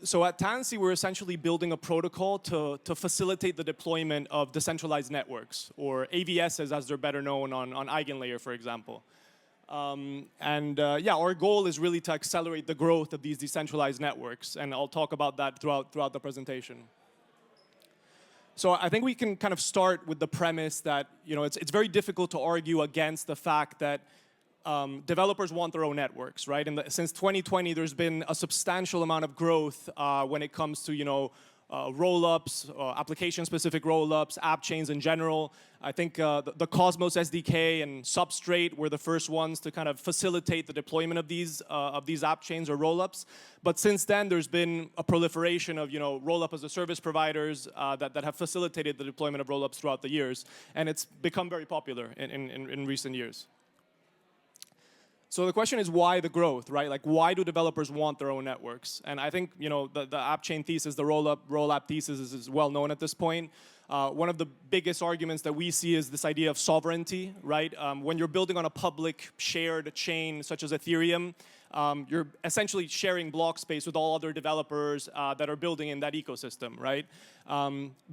So at Tanssi, we're essentially building a protocol to facilitate the deployment of decentralized networks, or AVSs as they're better known on Eigenlayer, for example. Yeah, our goal is really to accelerate the growth of these decentralized networks, and I'll talk about that throughout the presentation. So I think we can kind of start with the premise that it's very difficult to argue against the fact that developers want their own networks, right? And since 2020, there's been a substantial amount of growth when it comes to roll-ups, application-specific roll-ups, app chains in general. I think the Cosmos SDK and Substrate were the first ones to kind of facilitate the deployment of these app chains or roll-ups. But since then, there's been a proliferation of roll-up as a service providers that have facilitated the deployment of roll-ups throughout the years, and it's become very popular in recent years. So the question is, why the growth, right? Like, why do developers want their own networks? And I think the app chain thesis, the roll-app thesis is well known at this point. One of the biggest arguments that we see is this idea of sovereignty, right? When you're building on a public shared chain such as Ethereum, you're essentially sharing block space with all other developers that are building in that ecosystem, right?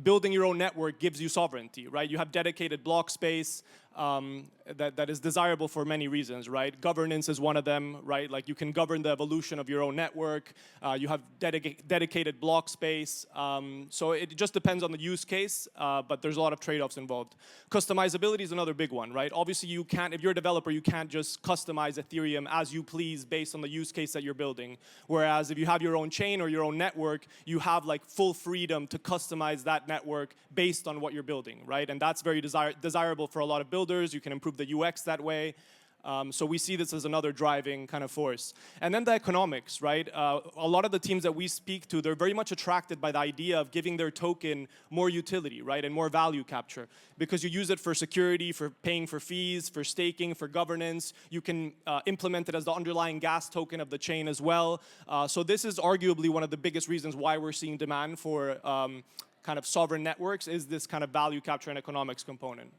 Building your own network gives you sovereignty, right? You have dedicated block space that is desirable for many reasons, right? Governance is one of them, right? Like, you can govern the evolution of your own network. You have dedicated block space. So it just depends on the use case, but there's a lot of trade-offs involved. Customizability is another big one, right? Obviously, you can't, if you're a developer, you can't just customize Ethereum as you please based on the use case that you're building. Whereas if you have your own chain or your own network, you have like full freedom to customize that network based on what you're building, right? And that's very desirable for a lot of builders. You can improve the UX that way. So we see this as another driving kind of force. And then the economics, right? A lot of the teams that we speak to, they're very much attracted by the idea of giving their token more utility, right? And more value capture. Because you use it for security, for paying for fees, for staking, for governance. You can implement it as the underlying gas token of the chain as well. So this is arguably one of the biggest reasons why we're seeing demand for kind of sovereign networks, is this kind of value capture and economics component.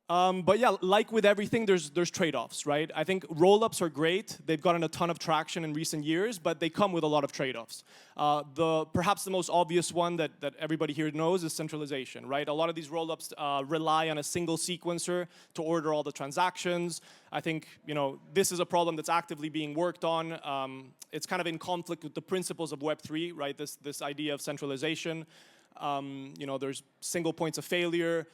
But yeah, like with everything, there's trade-offs, right? I think roll-ups are great. They've gotten a ton of traction in recent years, but they come with a lot of trade-offs. Perhaps the most obvious one that everybody here knows is centralization, right? A lot of these roll-ups rely on a single sequencer to order all the transactions. I think this is a problem that's actively being worked on. It's kind of in conflict with the principles of Web3, right? This idea of centralization. There's single points of failure.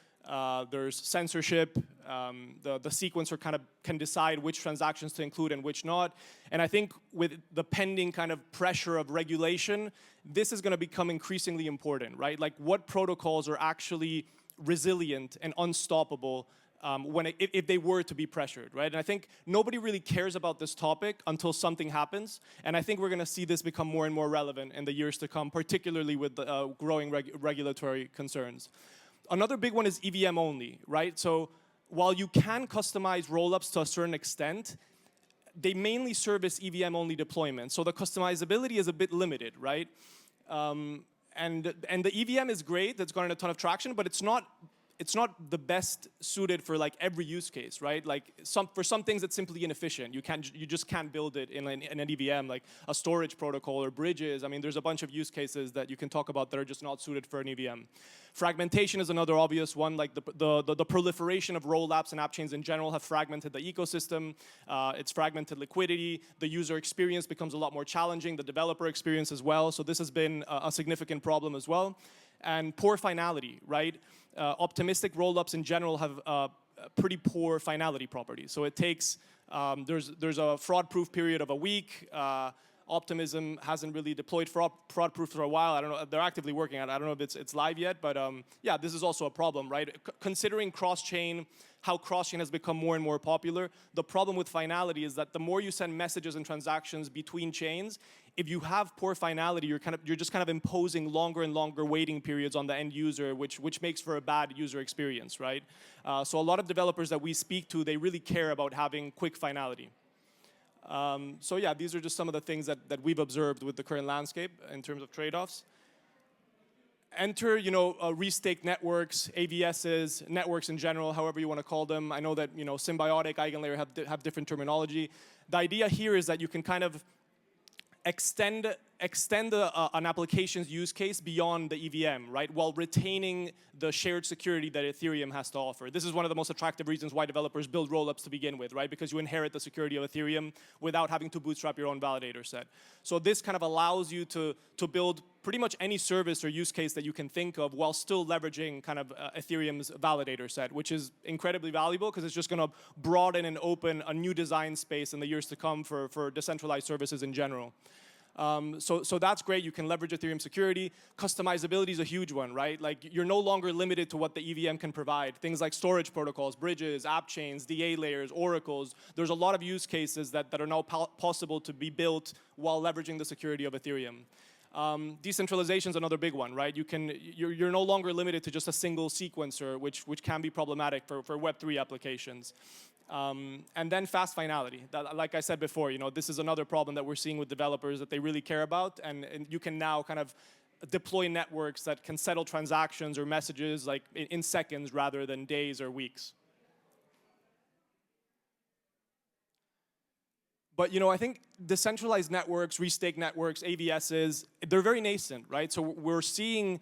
There's censorship. The sequencer kind of can decide which transactions to include and which not. And I think with the pending kind of pressure of regulation, this is going to become increasingly important, right? Like, what protocols are actually resilient and unstoppable if they were to be pressured, right? And I think nobody really cares about this topic until something happens. And I think we're going to see this become more and more relevant in the years to come, particularly with the growing regulatory concerns. Another big one is EVM only, right? So while you can customize rollups to a certain extent, they mainly service EVM only deployment. So the customizability is a bit limited, right? And the EVM is great, that's gotten a ton of traction, but it's not the best suited for like every use case, right? Like for some things it's simply inefficient. You just can't build it in an EVM, like a storage protocol or bridges. I mean, there's a bunch of use cases that you can talk about that are just not suited for an EVM. Fragmentation is another obvious one. Like the proliferation of roll apps and app chains in general have fragmented the ecosystem. It's fragmented liquidity. The user experience becomes a lot more challenging, the developer experience as well. So this has been a significant problem as well. And poor finality, right? Optimistic rollups in general have pretty poor finality properties. So it takes, there's a fraud-proof period of a week. Optimism hasn't really deployed fraud-proof for a while. I don't know, they're actively working on it. I don't know if it's live yet, but yeah, this is also a problem, right? Considering cross-chain, how cross-chain has become more and more popular, the problem with finality is that the more you send messages and transactions between chains, if you have poor finality, you're just kind of imposing longer and longer waiting periods on the end user, which makes for a bad user experience, right? So a lot of developers that we speak to, they really care about having quick finality. So yeah, these are just some of the things that we've observed with the current landscape in terms of trade-offs. Enter, restaked networks, AVSs, networks in general, however you want to call them. I know that, Symbiotic, Eigenlayer have different terminology. The idea here is that you can kind of extend an application's use case beyond the EVM, right, while retaining the shared security that Ethereum has to offer. This is one of the most attractive reasons why developers build rollups to begin with, right, because you inherit the security of Ethereum without having to bootstrap your own validator set. So this kind of allows you to build pretty much any service or use case that you can think of while still leveraging kind of Ethereum's validator set, which is incredibly valuable because it's just going to broaden and open a new design space in the years to come for decentralized services in general. So that's great. You can leverage Ethereum security. Customizability is a huge one, right? Like you're no longer limited to what the EVM can provide. Things like storage protocols, bridges, app chains, DA layers, oracles. There's a lot of use cases that are now possible to be built while leveraging the security of Ethereum. Decentralization is another big one, right? You're no longer limited to just a single sequencer, which can be problematic for Web3 applications. And then fast finality. Like I said before, this is another problem that we're seeing with developers that they really care about, and you can now kind of deploy networks that can settle transactions or messages like in seconds rather than days or weeks. But I think decentralized networks, restake networks, AVSs, they're very nascent, right? So we're seeing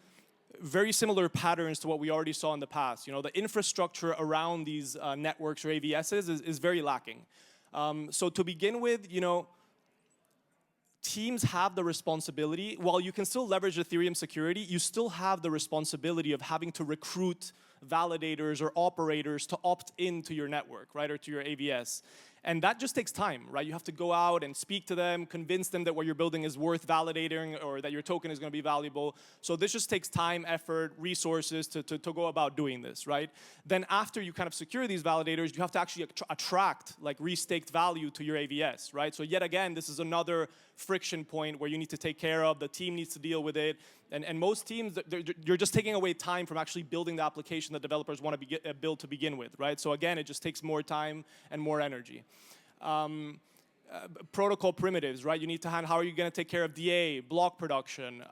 very similar patterns to what we already saw in the past. The infrastructure around these networks or AVSs is very lacking. So to begin with, teams have the responsibility, while you can still leverage Ethereum security, you still have the responsibility of having to recruit validators or operators to opt into your network, right, or to your AVS. And that just takes time, right? You have to go out and speak to them, convince them that what you're building is worth validating or that your token is going to be valuable. So this just takes time, effort, resources to go about doing this, right? Then after you kind of secure these validators, you have to actually attract like restaked value to your AVS, right? So yet again, this is another friction point where you need to take care of. The team needs to deal with it. And most teams, you're just taking away time from actually building the application that developers want to build to begin with, right? So again, it just takes more time and more energy. Protocol primitives, right? You need to how are you going to take care of DA, block production,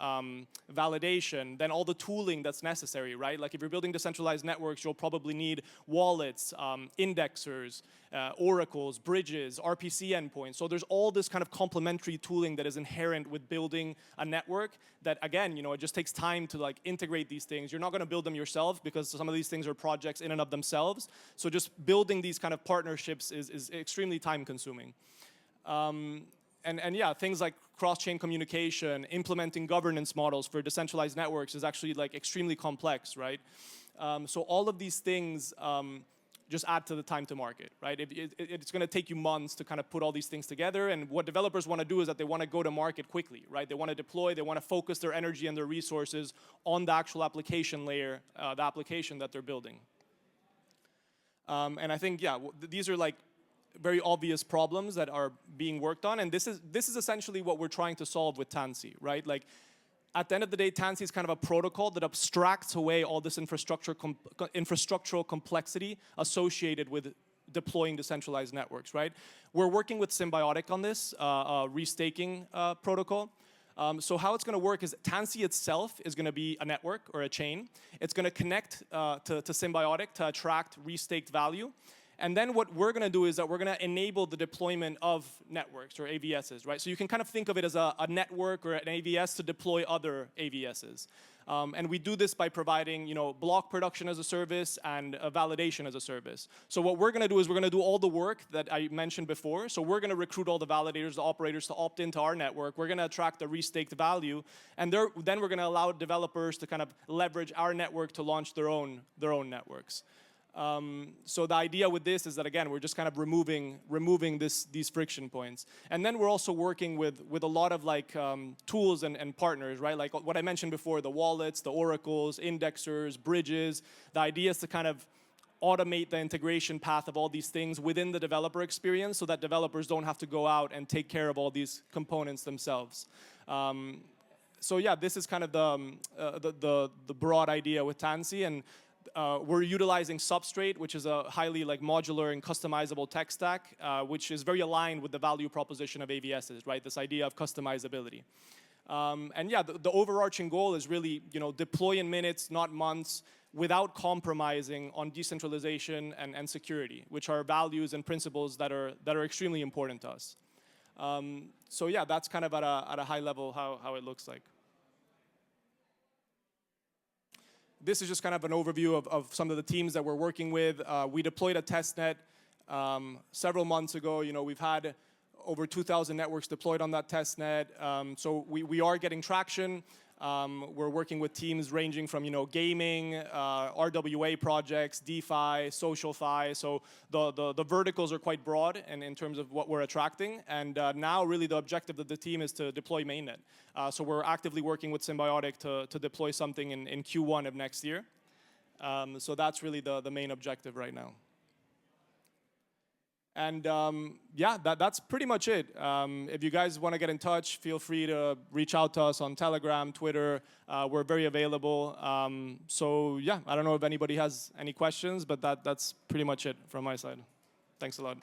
validation, then all the tooling that's necessary, right? Like if you're building decentralized networks, you'll probably need wallets, indexers, oracles, bridges, RPC endpoints. So there's all this kind of complementary tooling that is inherent with building a network that, again, it just takes time to like integrate these things. You're not going to build them yourself because some of these things are projects in and of themselves. So just building these kind of partnerships is extremely time consuming. And yeah, things like cross-chain communication, implementing governance models for decentralized networks is actually like extremely complex, right? So all of these things just add to the time to market, right? It's going to take you months to kind of put all these things together. And what developers want to do is that they want to go to market quickly, right? They want to deploy, they want to focus their energy and their resources on the actual application layer, the application that they're building. And I think, yeah, these are like very obvious problems that are being worked on, and this is essentially what we're trying to solve with Tanssi, right? Like, at the end of the day, Tanssi is kind of a protocol that abstracts away all this infrastructural complexity associated with deploying decentralized networks, right? We're working with Symbiotic on this restaking protocol. So how it's going to work is Tanssi itself is going to be a network or a chain. It's going to connect to Symbiotic to attract restaked value. And then what we're going to do is that we're going to enable the deployment of networks or AVSs, right? So you can kind of think of it as a network or an AVS to deploy other AVSs. And we do this by providing, block production as a service and validation as a service. So what we're going to do is we're going to do all the work that I mentioned before. So we're going to recruit all the validators, the operators to opt into our network. We're going to attract the restaked value. And then we're going to allow developers to kind of leverage our network to launch their own networks. So the idea with this is that, again, we're just kind of removing these friction points. And then we're also working with a lot of like tools and partners, right? Like what I mentioned before, the wallets, the oracles, indexers, bridges. The idea is to kind of automate the integration path of all these things within the developer experience so that developers don't have to go out and take care of all these components themselves. So yeah, this is kind of the broad idea with Tanssi, and we're utilizing Substrate, which is a highly like modular and customizable tech stack, which is very aligned with the value proposition of AVSs, right? This idea of customizability. And yeah, the overarching goal is really, deploy in minutes, not months, without compromising on decentralization and security, which are values and principles that are extremely important to us. So yeah, that's kind of at a high level how it looks like. This is just kind of an overview of some of the teams that we're working with. We deployed a testnet several months ago. You know, we've had over 2,000 networks deployed on that testnet. So we are getting traction. We're working with teams ranging from, you know, gaming, RWA projects, DeFi, SocialFi. So the verticals are quite broad in terms of what we're attracting. And now really the objective of the team is to deploy mainnet. So we're actively working with Symbiotic to deploy something in Q1 of next year. So that's really the main objective right now. And yeah, that's pretty much it. If you guys want to get in touch, feel free to reach out to us on Telegram, Twitter. We're very available. So yeah, I don't know if anybody has any questions, but that's pretty much it from my side. Thanks a lot.